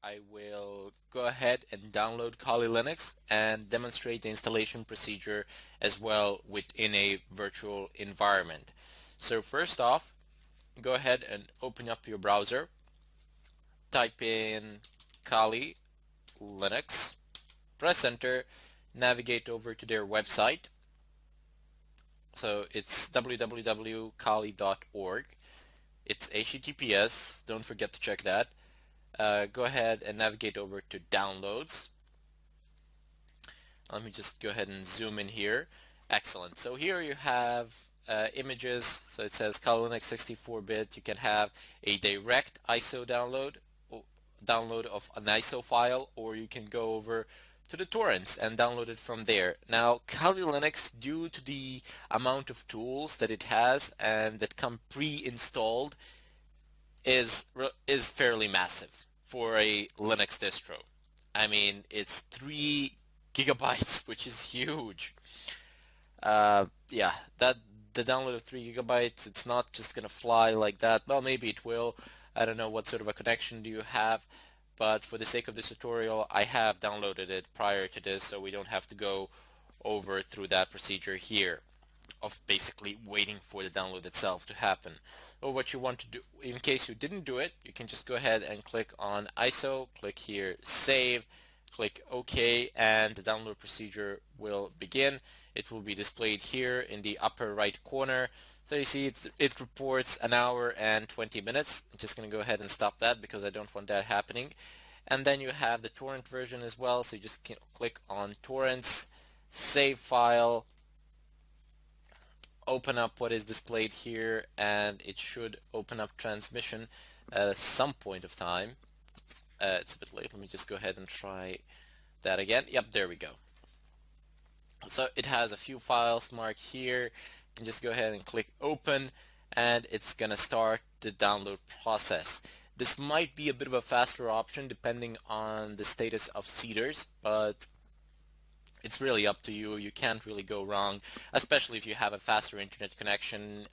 I will go ahead and download Kali Linux and demonstrate the installation procedure as well within a virtual environment. So first off, go ahead and open up your browser, type in Kali Linux, press enter, navigate over to their website. So it's www.kali.org. It's HTTPS, don't forget to check that. Go ahead and navigate over to downloads. Let me just go ahead and zoom in here. Excellent. So here you have images. So it says Kali Linux 64-bit. You can have a direct ISO download of an ISO file, or you can go over to the torrents and download it from there. Now, Kali Linux, due to the amount of tools that it has and that come pre-installed, is fairly massive for a Linux distro. I mean, it's 3 gigabytes, which is huge. Yeah, that the download of 3 gigabytes, it's not just gonna fly like that. Well, maybe it will. I don't know what sort of a connection do you have, but for the sake of this tutorial, I have downloaded it prior to this, so we don't have to go over through that procedure here of basically waiting for the download itself to happen. Or what you want to do, in case you didn't do it, you can just go ahead and click on ISO, click here save, click OK, and the download procedure will begin. It will be displayed here in the upper right corner. So you see it reports an hour and 20 minutes. I'm just going to go ahead and stop that because I don't want that happening. And then you have the torrent version as well, so you just click on torrents, save file, open up what is displayed here, and it should open up transmission at some point of time. It's a bit late. Let me just go ahead and try that again. Yep, there we go. So it has a few files marked here. You can just go ahead and click open, and it's gonna start the download process. This might be a bit of a faster option depending on the status of seeders, but it's really up to you. You can't really go wrong, especially if you have a faster internet connection.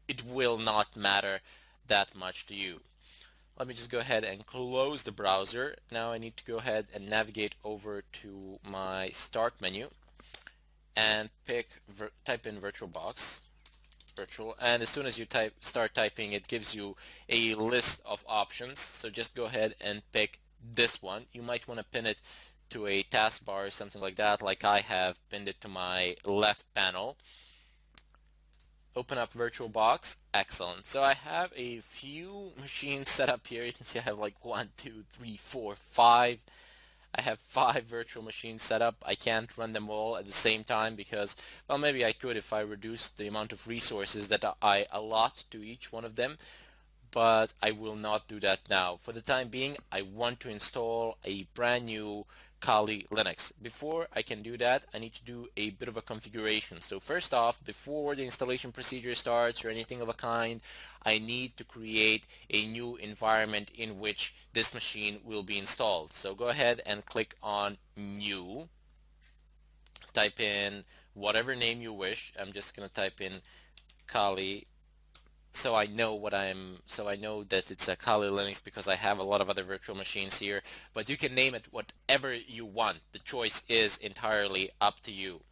It will not matter that much to you. Let me just go ahead and close the browser. Now I need to go ahead and navigate over to my start menu and type in VirtualBox, and as soon as you start typing, it gives you a list of options. So just go ahead and pick this one. You might want to pin it to a taskbar or something like that, like I have pinned it to my left panel. Open up VirtualBox. Excellent. So I have a few machines set up here. You can see I have like 1, 2, 3, 4, 5. I have 5 virtual machines set up. I can't run them all at the same time because, well, maybe I could if I reduced the amount of resources that I allot to each one of them, but I will not do that now. For the time being, I want to install a brand new Kali Linux. Before I can do that, I need to do a bit of a configuration. So first off, before the installation procedure starts or anything of a kind, I need to create a new environment in which this machine will be installed. So go ahead and click on New. Type in whatever name you wish. I'm just going to type in Kali, so I know that it's a Kali Linux because I have a lot of other virtual machines here, but you can name it whatever you want. The choice is entirely up to you.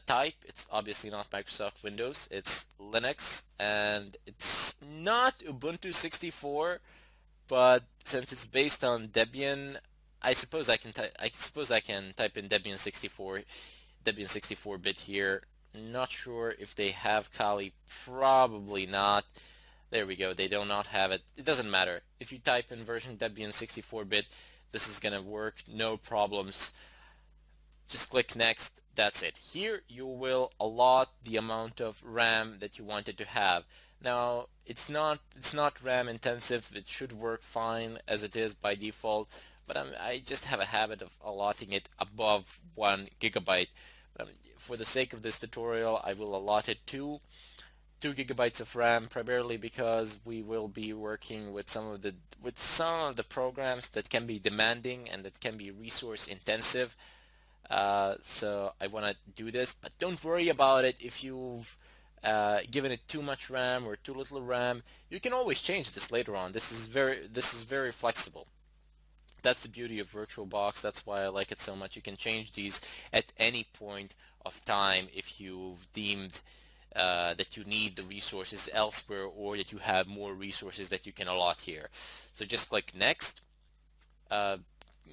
Type, it's obviously not Microsoft Windows, it's Linux, and it's not Ubuntu 64, but since it's based on Debian, I suppose I can type in Debian 64-bit here. Not sure if they have Kali, probably not. There we go, they do not have it. It doesn't matter. If you type in version Debian 64-bit, this is gonna work, no problems. Just click next, that's it. Here you will allot the amount of RAM that you wanted to have. Now it's not RAM intensive, it should work fine as it is by default, but I just have a habit of allotting it above 1 gigabyte. For the sake of this tutorial, I will allot it to 2 gigabytes of RAM, primarily because we will be working with some of the programs that can be demanding and that can be resource intensive. So I want to do this, but don't worry about it if you've given it too much RAM or too little RAM. You can always change this later on. This is very flexible. That's the beauty of VirtualBox. That's why I like it so much. You can change these at any point of time if you've deemed that you need the resources elsewhere, or that you have more resources that you can allot here. So just click next. Uh,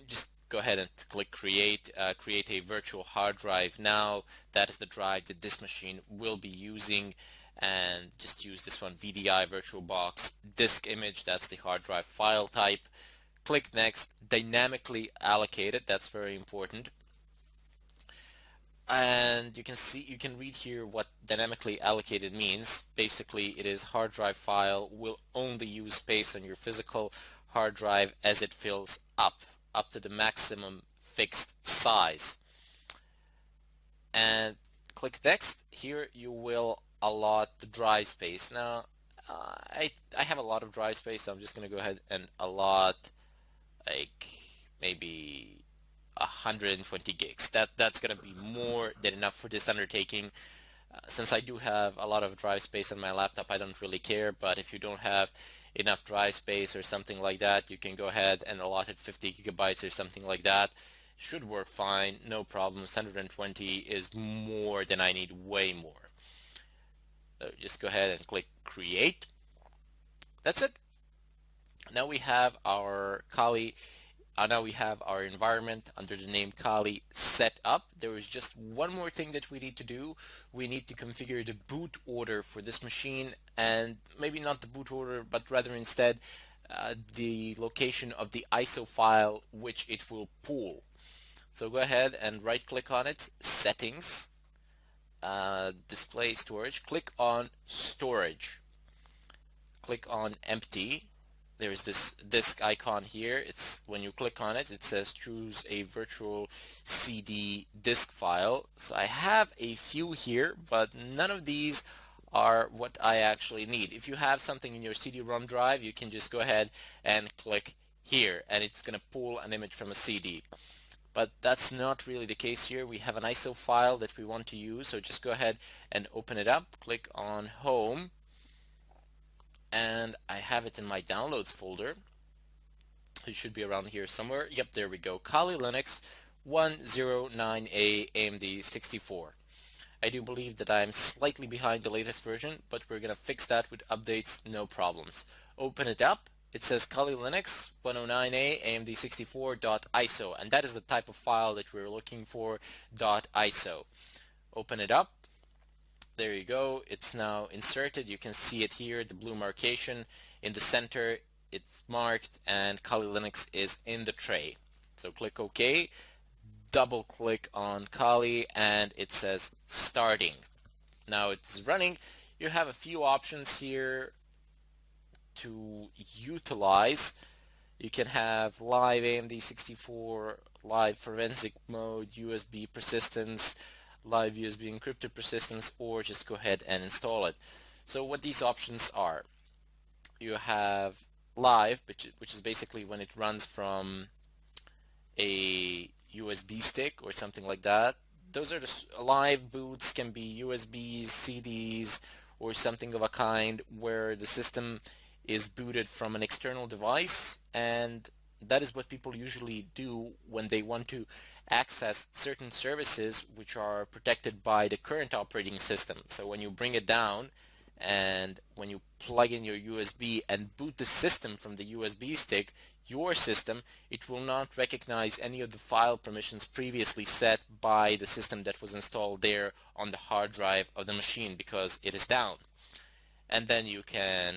just go ahead and click create. Create a virtual hard drive now. That is the drive that this machine will be using, and just use this one, VDI VirtualBox disk image. That's the hard drive file type. Click next. Dynamically allocate it. That's very important. And you can read here what dynamically allocated means. Basically, it is hard drive file will only use space on your physical hard drive as it fills up to the maximum fixed size. And click next. Here you will allot the drive space. Now, I have a lot of drive space, so I'm just going to go ahead and allot like maybe 120 gigs. That's gonna be more than enough for this undertaking. Since I do have a lot of drive space on my laptop, I don't really care, but if you don't have enough drive space or something like that, you can go ahead and allot it 50 gigabytes or something like that. Should work fine, no problems. 120 is more than I need, way more. So just go ahead and click create. That's it. Now we have our Kali now we have our environment under the name Kali set up. There is just one more thing that we need to do. We need to configure the boot order for this machine, and maybe not the boot order, but rather instead the location of the ISO file which it will pull. So go ahead and right click on it, settings, display storage, click on storage, click on empty. There's this disk icon here. It's when you click on it, it says choose a virtual CD disk file. So I have a few here, but none of these are what I actually need. If you have something in your CD-ROM drive, you can just go ahead and click here, and it's going to pull an image from a CD. But that's not really the case here. We have an ISO file that we want to use, so just go ahead and open it up. Click on Home, and I have it in my downloads folder. It should be around here somewhere. Yep, there we go. Kali Linux 109A AMD 64. I do believe that I'm slightly behind the latest version, but we're gonna fix that with updates, no problems. Open it up. It says Kali Linux 109A AMD 64.iso, and that is the type of file that we're looking for, .iso. Open it up. There you go. It's now inserted. You can see it here, the blue marcation in the center. It's marked, and Kali Linux is in the tray. So click OK. Double click on Kali, and it says starting. Now it's running. You have a few options here to utilize. You can have live AMD 64, live forensic mode, USB persistence, live USB encrypted persistence, or just go ahead and install it. So what these options are, you have live, which is basically when it runs from a USB stick or something like that. Those are the live boots, can be USBs, CDs, or something of a kind where the system is booted from an external device, and that is what people usually do when they want to access certain services which are protected by the current operating system. So when you bring it down and when you plug in your USB and boot the system from the USB stick, your system, it will not recognize any of the file permissions previously set by the system that was installed there on the hard drive of the machine, because it is down. And then you can,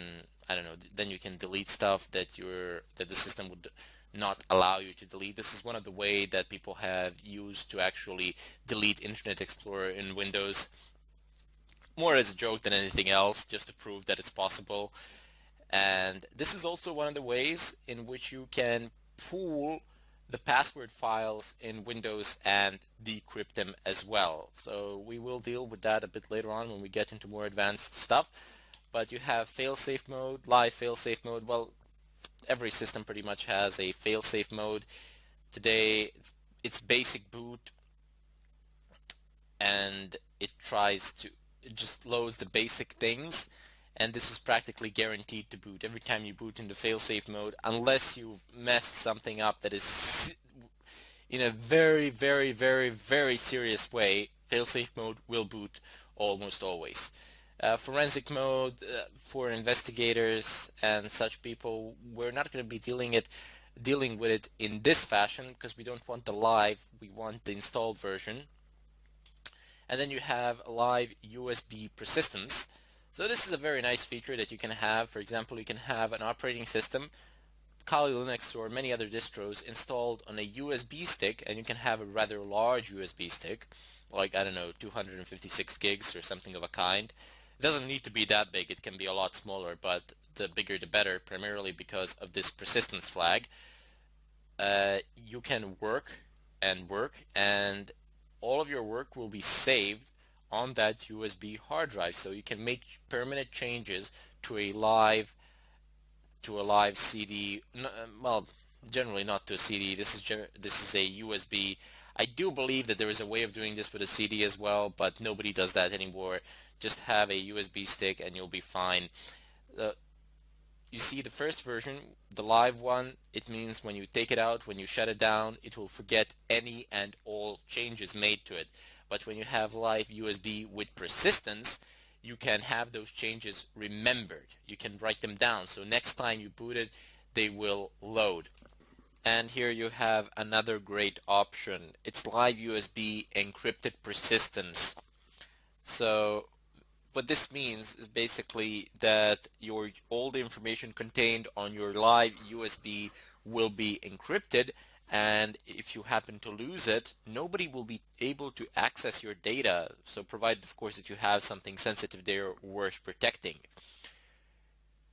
I don't know, then you can delete stuff that the system would not allow you to delete. This is one of the ways that people have used to actually delete Internet Explorer in Windows, more as a joke than anything else, just to prove that it's possible. And this is also one of the ways in which you can pool the password files in Windows and decrypt them as well. So we will deal with that a bit later on when we get into more advanced stuff. But you have fail-safe mode, live fail-safe mode. Well, every system pretty much has a fail-safe mode. Today, it's basic boot, and it just loads the basic things, and this is practically guaranteed to boot every time you boot into failsafe mode, unless you've messed something up that is in a very, very, very, very serious way. Failsafe mode will boot almost always. Forensic mode, for investigators and such people, we're not going to be dealing with it in this fashion because we don't want the live, we want the installed version. And then you have live USB persistence. So this is a very nice feature that you can have. For example, you can have an operating system, Kali Linux or many other distros, installed on a USB stick, and you can have a rather large USB stick, like, I don't know, 256 gigs or something of a kind. It doesn't need to be that big, it can be a lot smaller, but the bigger the better, primarily because of this persistence flag. You can work, and all of your work will be saved on that USB hard drive, so you can make permanent changes to a live CD. Well, generally not to a CD. This is a USB. I do believe that there is a way of doing this with a CD as well, but nobody does that anymore. Just have a USB stick and you'll be fine. Uh, you see the first version, the live one, it means when you take it out, when you shut it down, it will forget any and all changes made to it. But when you have live USB with persistence, you can have those changes remembered. You can write them down, so next time you boot it, they will load. And here you have another great option. It's live USB encrypted persistence. So what this means is basically that all the information contained on your live USB will be encrypted, and if you happen to lose it, nobody will be able to access your data, so provided of course that you have something sensitive there worth protecting.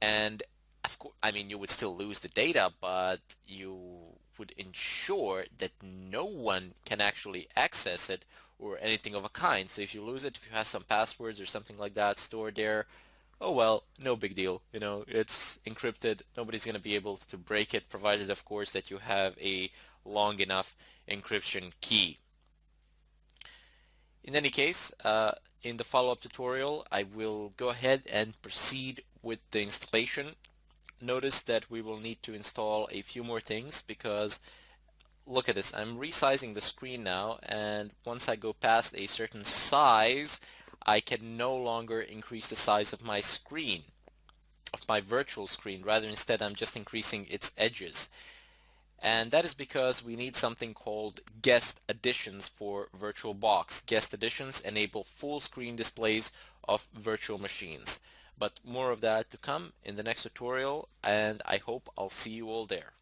And of course, I mean, you would still lose the data, but you would ensure that no one can actually access it or anything of a kind. So if you lose it, if you have some passwords or something like that stored there, oh well, no big deal. You know, it's encrypted. Nobody's going to be able to break it, provided of course that you have a long enough encryption key. In any case, in the follow-up tutorial, I will go ahead and proceed with the installation. Notice that we will need to install a few more things because look at this, I'm resizing the screen now, and once I go past a certain size, I can no longer increase the size of my screen, of my virtual screen. Rather, instead, I'm just increasing its edges. And that is because we need something called guest additions for VirtualBox. Guest additions enable full screen displays of virtual machines. But more of that to come in the next tutorial, and I hope I'll see you all there.